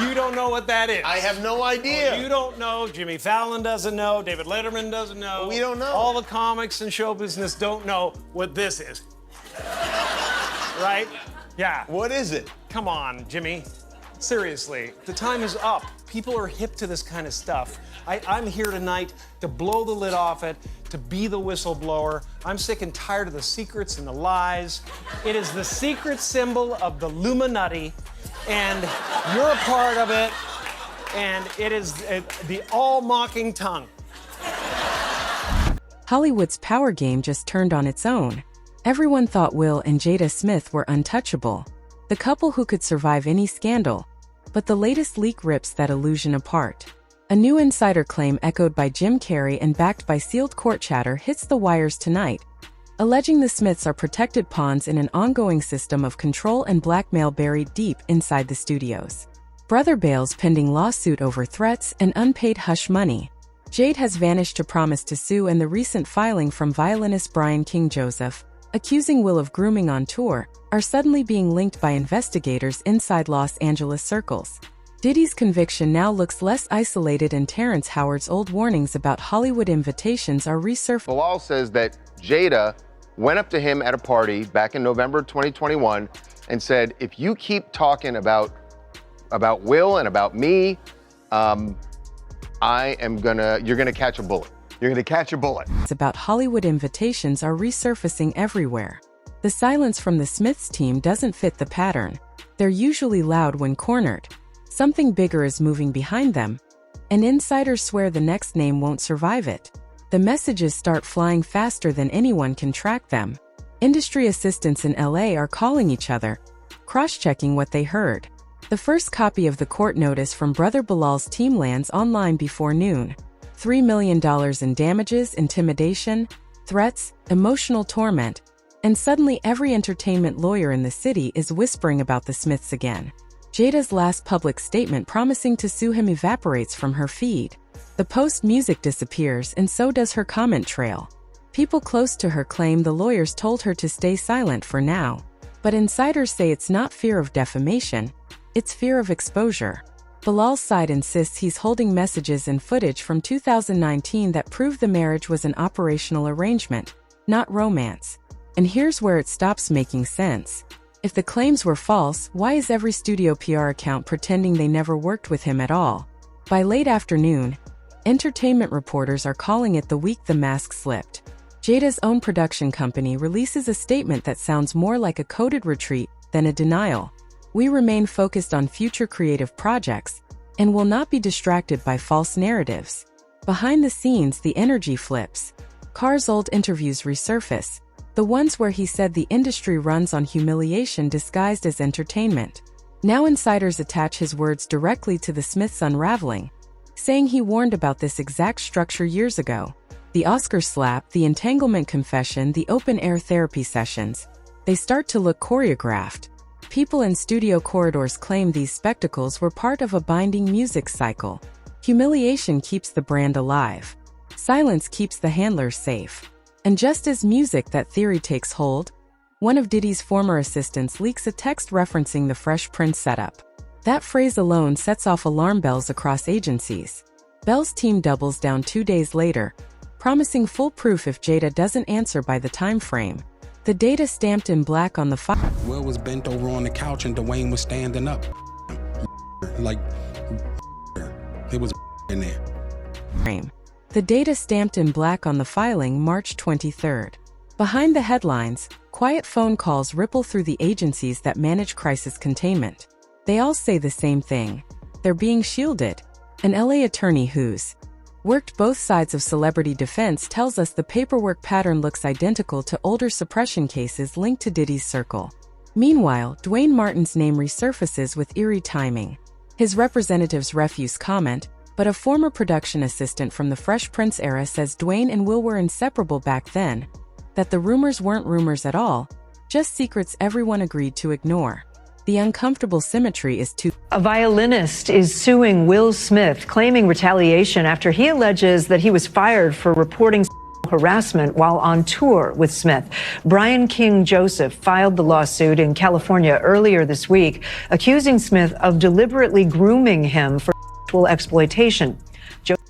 You don't know what that is. I have no idea. You don't know. Jimmy Fallon doesn't know. David Letterman doesn't know. We don't know. All the comics and show business don't know what this is. Right? Yeah. What is it? Come on, Jimmy. Seriously, the time is up. People are hip to this kind of stuff. I'm here tonight to blow the lid off it, to be the whistleblower. I'm sick and tired of the secrets and the lies. It is the secret symbol of the Illuminati, and you're a part of it, and it is the all-mocking tongue. Hollywood's power game just turned on its own. Everyone thought Will and Jada Smith were untouchable, the couple who could survive any scandal. But the latest leak rips that illusion apart. A new insider claim echoed by Jim Carrey and backed by sealed court chatter hits the wires tonight, alleging the Smiths are protected pawns in an ongoing system of control and blackmail buried deep inside the studios. Brother bails pending lawsuit over threats and unpaid hush money. Jade has vanished to promise to sue, and the recent filing from violinist Brian King Joseph, accusing Will of grooming on tour, are suddenly being linked by investigators inside Los Angeles circles. Diddy's conviction now looks less isolated, and Terrence Howard's old warnings about Hollywood invitations are resurfacing. Bilal says that Jada went up to him at a party back in November 2021 and said, if you keep talking about Will and about me, you're gonna catch a bullet. You're gonna catch a bullet. About Hollywood invitations are resurfacing everywhere. The silence from the Smiths team doesn't fit the pattern. They're usually loud when cornered. Something bigger is moving behind them, and insiders swear the next name won't survive it. The messages start flying faster than anyone can track them. Industry assistants in LA are calling each other, cross-checking what they heard. The first copy of the court notice from Brother Bilal's team lands online before noon. $3 million in damages, intimidation, threats, emotional torment, and suddenly every entertainment lawyer in the city is whispering about the Smiths again. Jada's last public statement promising to sue him evaporates from her feed. The post music disappears, and so does her comment trail. People close to her claim the lawyers told her to stay silent for now. But insiders say it's not fear of defamation, it's fear of exposure. Bilal's side insists he's holding messages and footage from 2019 that prove the marriage was an operational arrangement, not romance. And here's where it stops making sense. If the claims were false, why is every studio PR account pretending they never worked with him at all? By late afternoon, entertainment reporters are calling it the week the mask slipped. Jada's own production company releases a statement that sounds more like a coded retreat than a denial. We remain focused on future creative projects and will not be distracted by false narratives. Behind the scenes, the energy flips. Carr's old interviews resurface, the ones where he said the industry runs on humiliation disguised as entertainment. Now insiders attach his words directly to the Smiths' unraveling, saying he warned about this exact structure years ago. The Oscar slap, the entanglement confession, the open-air therapy sessions, they start to look choreographed. People in studio corridors claim these spectacles were part of a binding music cycle. Humiliation keeps the brand alive. Silence keeps the handlers safe. And just as music, that theory takes hold, one of Diddy's former assistants leaks a text referencing the Fresh Prince setup. That phrase alone sets off alarm bells across agencies. Bell's team doubles down 2 days later, promising full proof if Jada doesn't answer by the time frame. The data stamped in black on the file. Will was bent over on the couch and Dwayne was standing up. Like, it was in there. The data stamped in black on the filing March 23rd. Behind the headlines, quiet phone calls ripple through the agencies that manage crisis containment. They all say the same thing. They're being shielded. An LA attorney who's worked both sides of celebrity defense tells us the paperwork pattern looks identical to older suppression cases linked to Diddy's circle. Meanwhile, Dwayne Martin's name resurfaces with eerie timing. His representatives refuse comment, but a former production assistant from the Fresh Prince era says Dwayne and Will were inseparable back then, that the rumors weren't rumors at all, just secrets everyone agreed to ignore. The uncomfortable symmetry is too. A violinist is suing Will Smith, claiming retaliation after he alleges that he was fired for reporting harassment while on tour with Smith. Brian King Joseph filed the lawsuit in California earlier this week, accusing Smith of deliberately grooming him for sexual exploitation.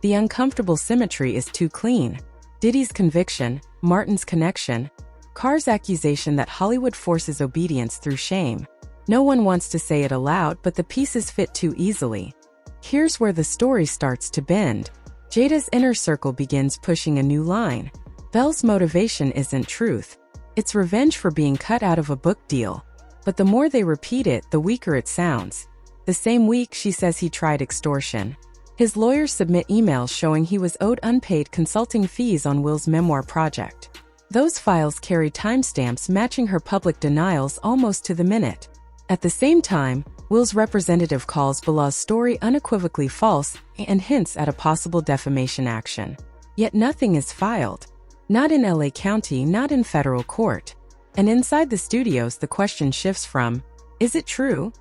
The uncomfortable symmetry is too clean. Diddy's conviction, Martin's connection, Carr's accusation that Hollywood forces obedience through shame. No one wants to say it aloud, but the pieces fit too easily. Here's where the story starts to bend. Jada's inner circle begins pushing a new line. Belle's motivation isn't truth. It's revenge for being cut out of a book deal. But the more they repeat it, the weaker it sounds. The same week, she says he tried extortion. His lawyers submit emails showing he was owed unpaid consulting fees on Will's memoir project. Those files carry timestamps matching her public denials almost to the minute. At the same time, Will's representative calls Bellaw's story unequivocally false and hints at a possible defamation action. Yet nothing is filed. Not in LA County, not in federal court. And inside the studios, the question shifts from, is it true?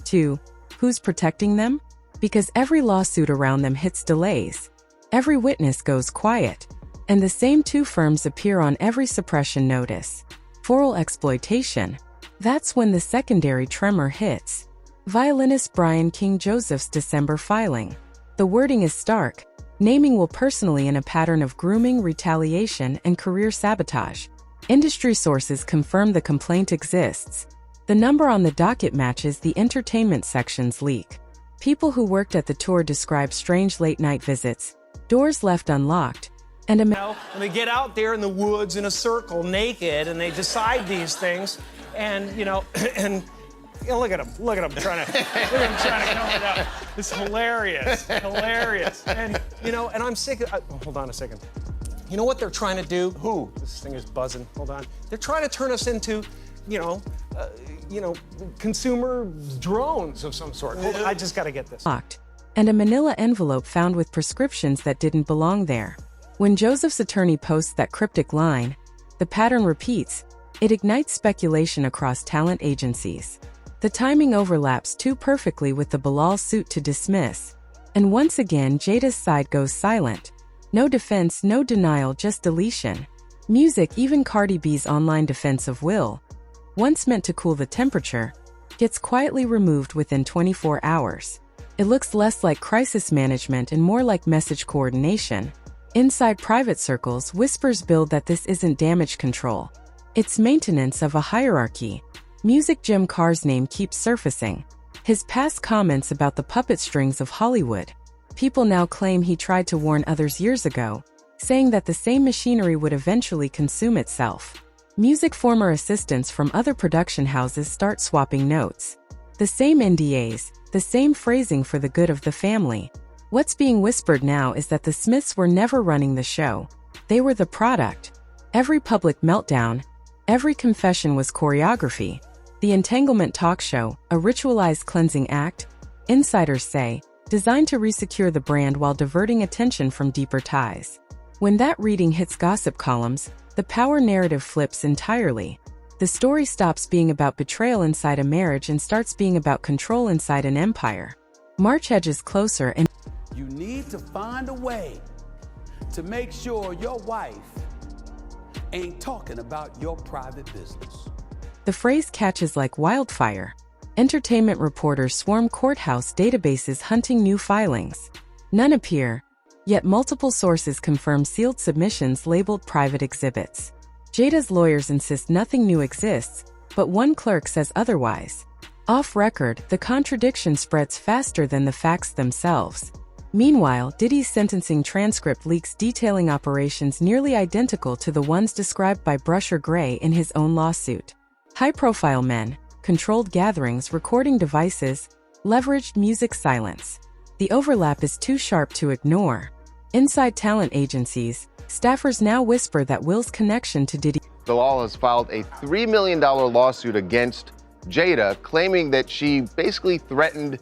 To, who's protecting them? Because every lawsuit around them hits delays. Every witness goes quiet. And the same two firms appear on every suppression notice. Foral exploitation. That's when the secondary tremor hits. Violinist Brian King Joseph's December filing. The wording is stark, naming Will personally in a pattern of grooming, retaliation, and career sabotage. Industry sources confirm the complaint exists. The number on the docket matches the entertainment section's leak. People who worked at the tour describe strange late-night visits, doors left unlocked, and And they get out there in the woods in a circle, naked, and they decide these things. And, and look at him trying to come it up. It's hilarious. And, and I'm sick of, hold on a second. You know what they're trying to do? Who? This thing is buzzing. Hold on. They're trying to turn us into, consumer drones of some sort. Hold on, I just got to get this. Locked, and a manila envelope found with prescriptions that didn't belong there. When Joseph's attorney posts that cryptic line, the pattern repeats. It ignites speculation across talent agencies. The timing overlaps too perfectly with the Bellal suit to dismiss. And once again, Jada's side goes silent. No defense, no denial, just deletion. Music, even Cardi B's online defense of Will, once meant to cool the temperature, gets quietly removed within 24 hours. It looks less like crisis management and more like message coordination. Inside private circles, whispers build that this isn't damage control. It's maintenance of a hierarchy. Music Jim Carrey's name keeps surfacing. His past comments about the puppet strings of Hollywood. People now claim he tried to warn others years ago, saying that the same machinery would eventually consume itself. Music former assistants from other production houses start swapping notes. The same NDAs, the same phrasing for the good of the family. What's being whispered now is that the Smiths were never running the show. They were the product. Every public meltdown, every confession was choreography. The entanglement talk show, a ritualized cleansing act, insiders say, designed to resecure the brand while diverting attention from deeper ties. When that reading hits gossip columns, the power narrative flips entirely. The story stops being about betrayal inside a marriage and starts being about control inside an empire. March edges closer and you need to find a way to make sure your wife ain't talking about your private business. the phrase catches like wildfire. Entertainment reporters swarm courthouse databases hunting new filings. None appear, yet multiple sources confirm sealed submissions labeled private exhibits. Jada's lawyers insist nothing new exists, but one clerk says otherwise. Off record, the contradiction spreads faster than the facts themselves. Meanwhile, Diddy's sentencing transcript leaks detailing operations nearly identical to the ones described by Brusher Gray in his own lawsuit. High-profile men, controlled gatherings, recording devices, leveraged music silence. The overlap is too sharp to ignore. Inside talent agencies, staffers now whisper that Will's connection to Diddy. Bilal has filed a $3 million lawsuit against Jada, claiming that she basically threatened.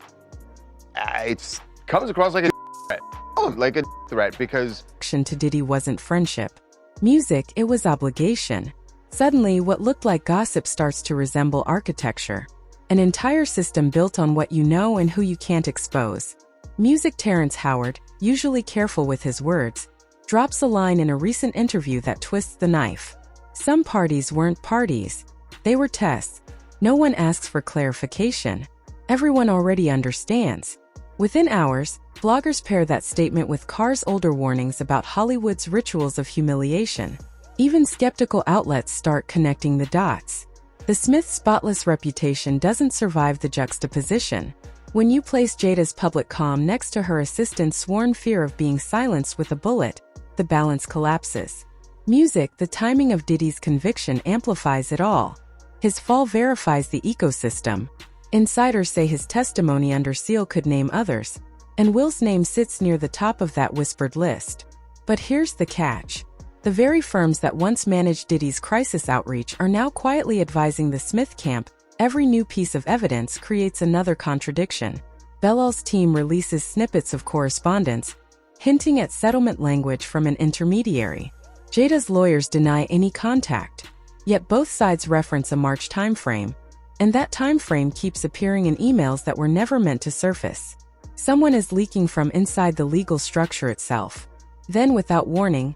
It comes across like a threat. Oh, like a threat because. To Diddy wasn't friendship. Music, it was obligation. Suddenly, what looked like gossip starts to resemble architecture. An entire system built on what you know and who you can't expose. Music Terrence Howard, usually careful with his words, drops a line in a recent interview that twists the knife. Some parties weren't parties. They were tests. No one asks for clarification. Everyone already understands. Within hours, bloggers pair that statement with Carr's older warnings about Hollywood's rituals of humiliation. Even skeptical outlets start connecting the dots. The Smith's spotless reputation doesn't survive the juxtaposition. When you place Jada's public calm next to her assistant's sworn fear of being silenced with a bullet, the balance collapses. Music, the timing of Diddy's conviction amplifies it all. His fall verifies the ecosystem. Insiders say his testimony under seal could name others, and Will's name sits near the top of that whispered list. But here's the catch. The very firms that once managed Diddy's crisis outreach are now quietly advising the Smith camp. Every new piece of evidence creates another contradiction. Belal's team releases snippets of correspondence, hinting at settlement language from an intermediary. Jada's lawyers deny any contact. Yet both sides reference a March timeframe, and that timeframe keeps appearing in emails that were never meant to surface. Someone is leaking from inside the legal structure itself. Then, without warning,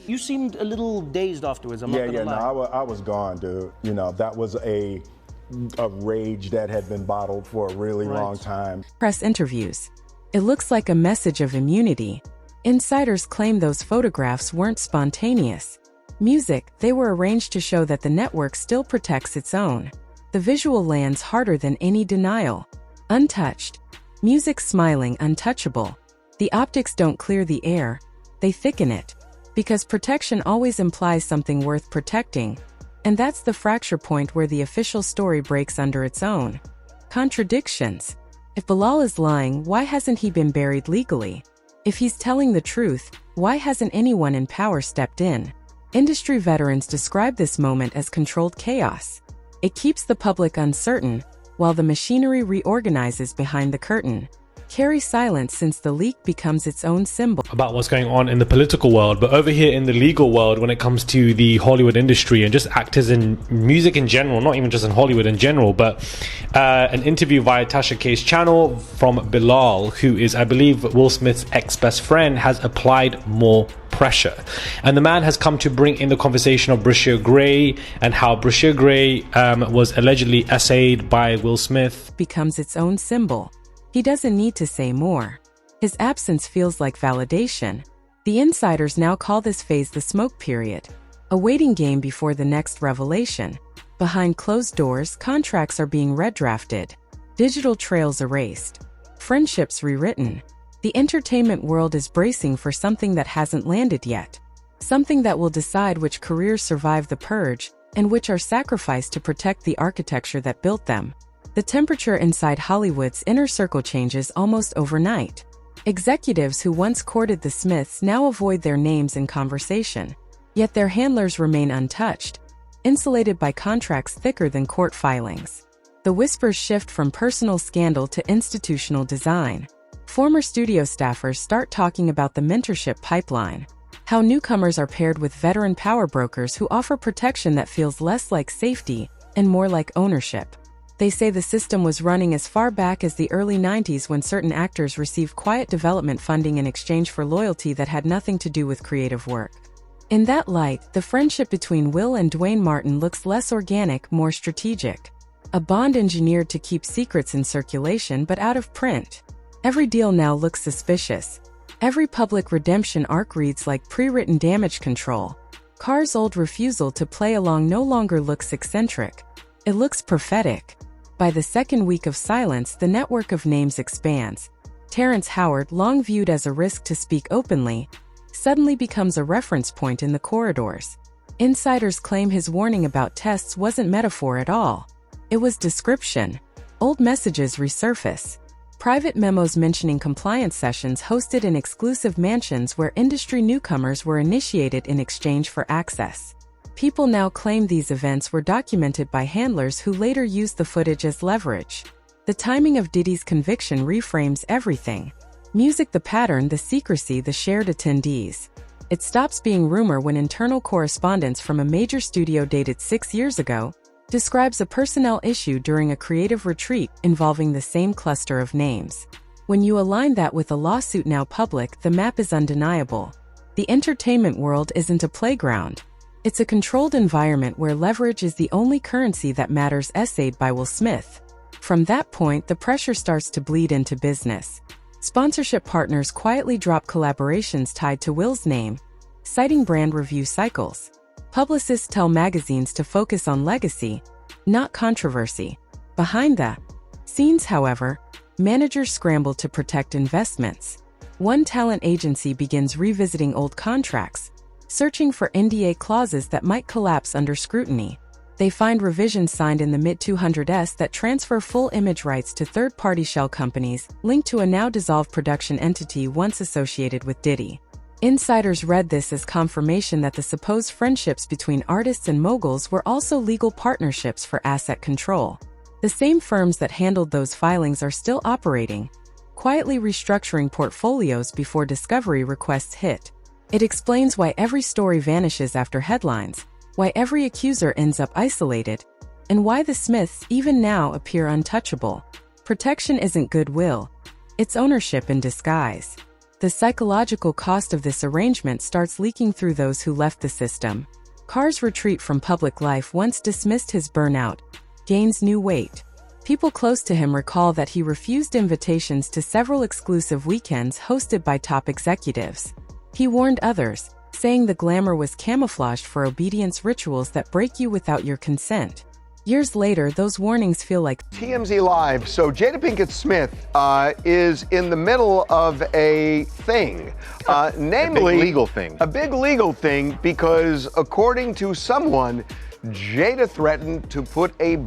you seemed a little dazed afterwards. I'm not gonna lie. No, I was gone, dude. You know, that was a rage that had been bottled for a really long time. Press interviews. It looks like a message of immunity. Insiders claim those photographs weren't spontaneous. Music, they were arranged to show that the network still protects its own. The visual lands harder than any denial. Untouched. Music smiling, untouchable. The optics don't clear the air, they thicken it. Because protection always implies something worth protecting. And that's the fracture point where the official story breaks under its own contradictions. If Bilal is lying, why hasn't he been buried legally? If he's telling the truth, why hasn't anyone in power stepped in? Industry veterans describe this moment as controlled chaos. It keeps the public uncertain, while the machinery reorganizes behind the curtain. Carry silence since the leak becomes its own symbol. About what's going on in the political world, but over here in the legal world, when it comes to the Hollywood industry and just actors in music in general, not even just in Hollywood in general, but an interview via Tasha K's channel from Bilal, who is, I believe, Will Smith's ex-best friend, has applied more pressure. And the man has come to bring in the conversation of Brashear Gray and how Brashear Gray was allegedly essayed by Will Smith. Becomes its own symbol. He doesn't need to say more. His absence feels like validation. The insiders now call this phase the smoke period, a waiting game before the next revelation. Behind closed doors, contracts are being redrafted, digital trails erased, friendships rewritten. The entertainment world is bracing for something that hasn't landed yet, something that will decide which careers survive the purge and which are sacrificed to protect the architecture that built them. The temperature inside Hollywood's inner circle changes almost overnight. Executives who once courted the Smiths now avoid their names in conversation. Yet their handlers remain untouched, insulated by contracts thicker than court filings. The whispers shift from personal scandal to institutional design. Former studio staffers start talking about the mentorship pipeline, how newcomers are paired with veteran power brokers who offer protection that feels less like safety and more like ownership. They say the system was running as far back as the early 90s when certain actors received quiet development funding in exchange for loyalty that had nothing to do with creative work. In that light, the friendship between Will and Dwayne Martin looks less organic, more strategic. A bond engineered to keep secrets in circulation but out of print. Every deal now looks suspicious. Every public redemption arc reads like pre-written damage control. Carr's old refusal to play along no longer looks eccentric. It looks prophetic. By the second week of silence, the network of names expands. Terrence Howard, long viewed as a risk to speak openly, suddenly becomes a reference point in the corridors. Insiders claim his warning about tests wasn't metaphor at all. It was description. Old messages resurface. Private memos mentioning compliance sessions hosted in exclusive mansions where industry newcomers were initiated in exchange for access. People now claim these events were documented by handlers who later used the footage as leverage. The timing of Diddy's conviction reframes everything. Music the pattern, the secrecy, the shared attendees. It stops being rumor when internal correspondence from a major studio dated 6 years ago describes a personnel issue during a creative retreat involving the same cluster of names. When you align that with a lawsuit now public, the map is undeniable. The entertainment world isn't a playground. It's a controlled environment where leverage is the only currency that matters, essayed by Will Smith. From that point, the pressure starts to bleed into business. Sponsorship partners quietly drop collaborations tied to Will's name, citing brand review cycles. Publicists tell magazines to focus on legacy, not controversy. Behind the scenes, however, managers scramble to protect investments. One talent agency begins revisiting old contracts, searching for NDA clauses that might collapse under scrutiny. They find revisions signed in the mid-200s that transfer full image rights to third-party shell companies linked to a now-dissolved production entity once associated with Diddy. Insiders read this as confirmation that the supposed friendships between artists and moguls were also legal partnerships for asset control. The same firms that handled those filings are still operating, quietly restructuring portfolios before discovery requests hit. It explains why every story vanishes after headlines, why every accuser ends up isolated, and why the Smiths even now appear untouchable. Protection isn't goodwill, it's ownership in disguise. The psychological cost of this arrangement starts leaking through those who left the system. Carr's retreat from public life, once dismissed his burnout, gains new weight. People close to him recall that he refused invitations to several exclusive weekends hosted by top executives. He warned others, saying the glamour was camouflaged for obedience rituals that break you without your consent. Years later, those warnings feel like TMZ Live. So Jada Pinkett Smith is in the middle of a thing, namely a big legal thing, because according to someone, Jada threatened to put a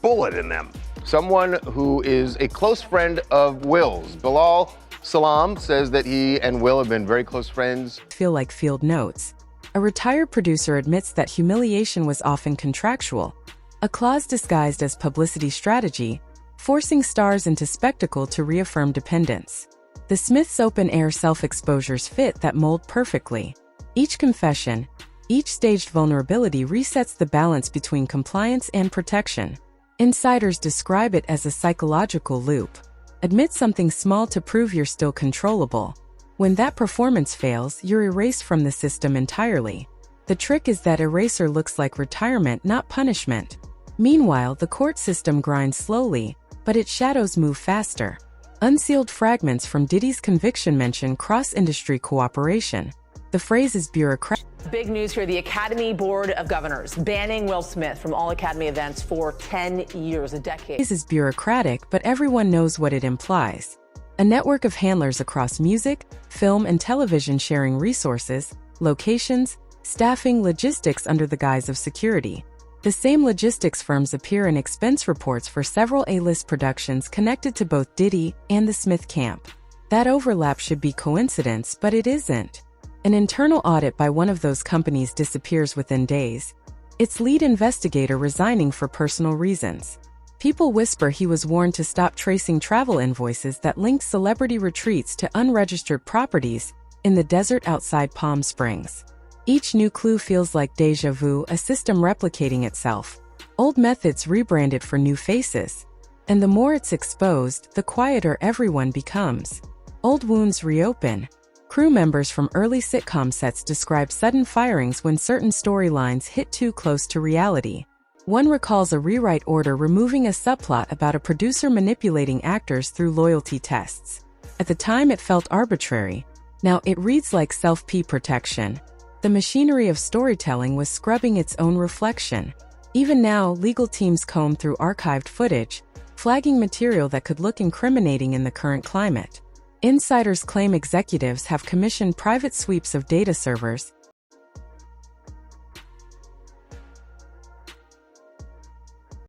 bullet in them. Someone who is a close friend of Will's, Bilal Salam, says that he and Will have been very close friends. Feel like field notes. A retired producer admits that humiliation was often contractual, a clause disguised as publicity strategy, forcing stars into spectacle to reaffirm dependence. The Smiths' open-air self-exposures fit that mold perfectly. Each confession, each staged vulnerability resets the balance between compliance and protection. Insiders describe it as a psychological loop. Admit something small to prove you're still controllable. When that performance fails, you're erased from the system entirely. The trick is that eraser looks like retirement, not punishment. Meanwhile, the court system grinds slowly, but its shadows move faster. Unsealed fragments from Diddy's conviction mention cross-industry cooperation. The phrase is bureaucratic. Big news here. The Academy Board of Governors banning Will Smith from all Academy events for 10 years, a decade. This is bureaucratic, but everyone knows what it implies. A network of handlers across music, film, and television sharing resources, locations, staffing, logistics under the guise of security. The same logistics firms appear in expense reports for several A-list productions connected to both Diddy and the Smith camp. That overlap should be coincidence, but it isn't. An internal audit by one of those companies disappears within days, its lead investigator resigning for personal reasons. People whisper he was warned to stop tracing travel invoices that linked celebrity retreats to unregistered properties in the desert outside Palm Springs. Each new clue feels like déjà vu, a system replicating itself. Old methods rebranded for new faces. And the more it's exposed, the quieter everyone becomes. Old wounds reopen. Crew members from early sitcom sets describe sudden firings when certain storylines hit too close to reality. One recalls a rewrite order removing a subplot about a producer manipulating actors through loyalty tests. At the time, it felt arbitrary. Now it reads like self-P protection. The machinery of storytelling was scrubbing its own reflection. Even now, legal teams comb through archived footage, flagging material that could look incriminating in the current climate. Insiders claim executives have commissioned private sweeps of data servers,